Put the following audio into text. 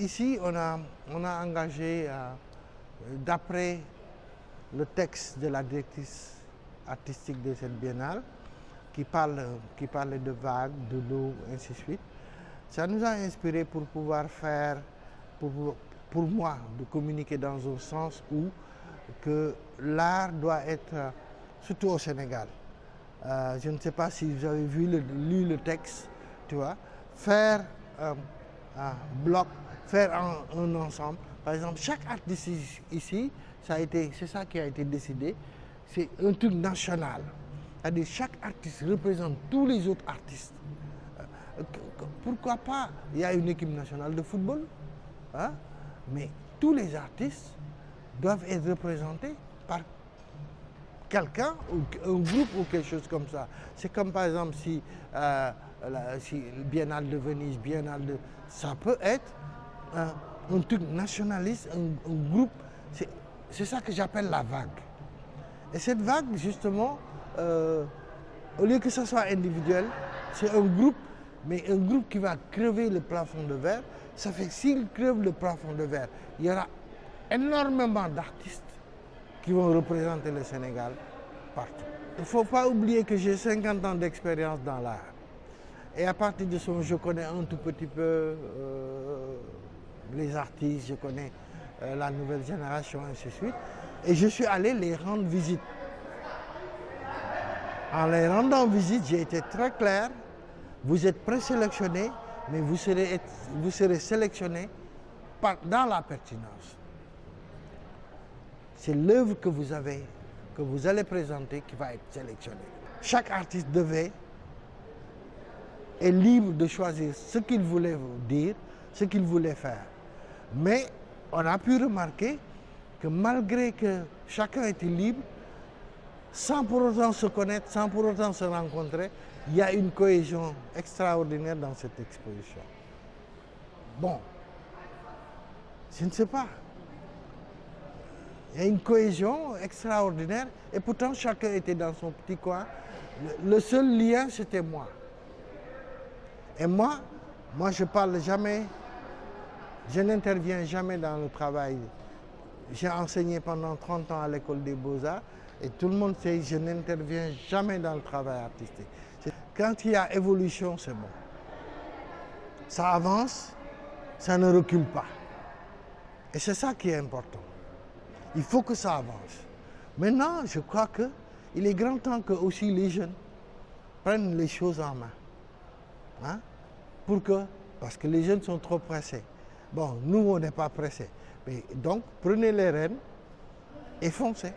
ici, on a engagé, d'après le texte de la directrice artistique de cette biennale, qui parlait de vagues, de l'eau, ainsi de suite. Ça nous a inspiré pour pouvoir faire, pour moi, de communiquer dans un sens où que l'art doit être, surtout au Sénégal. Je ne sais pas si vous avez lu le texte, tu vois, faire un bloc, faire un ensemble. Par exemple, chaque artiste ici, c'est ça qui a été décidé, c'est un truc national. C'est-à-dire chaque artiste représente tous les autres artistes. Pourquoi pas, il y a une équipe nationale de football, hein, mais tous les artistes doivent être représentés par quelqu'un, ou un groupe ou quelque chose comme ça. C'est comme par exemple si Biennale de Venise, ça peut être un truc nationaliste, un groupe. C'est ça que j'appelle la vague. Et cette vague, justement, au lieu que ce soit individuel, c'est un groupe, mais un groupe qui va crever le plafond de verre. Ça fait que s'il crève le plafond de verre, il y aura énormément d'artistes qui vont représenter le Sénégal partout. Il ne faut pas oublier que j'ai 50 ans d'expérience dans l'art. Et à partir de ça, je connais un tout petit peu les artistes, je connais la nouvelle génération, ainsi de suite. Et je suis allé les rendre visite. En les rendant visite, j'ai été très clair. Vous êtes présélectionnés, mais vous serez sélectionnés dans la pertinence. C'est l'œuvre que vous allez présenter qui va être sélectionnée. Chaque artiste est libre de choisir ce qu'il voulait vous dire, ce qu'il voulait faire. Mais on a pu remarquer que malgré que chacun était libre, sans pour autant se connaître, sans pour autant se rencontrer, il y a une cohésion extraordinaire dans cette exposition. Bon, je ne sais pas. Il y a une cohésion extraordinaire et pourtant chacun était dans son petit coin. Le seul lien, c'était moi. Et moi je parle jamais, je n'interviens jamais dans le travail. J'ai enseigné pendant 30 ans à l'école des Beaux-Arts et tout le monde sait que je n'interviens jamais dans le travail artistique. Quand il y a évolution, c'est bon. Ça avance, ça ne recule pas. Et c'est ça qui est important. Il faut que ça avance. Maintenant, je crois qu'il est grand temps que aussi les jeunes prennent les choses en main. Hein? Parce que les jeunes sont trop pressés. Bon, nous, on n'est pas pressés. Mais donc, prenez les rênes et foncez.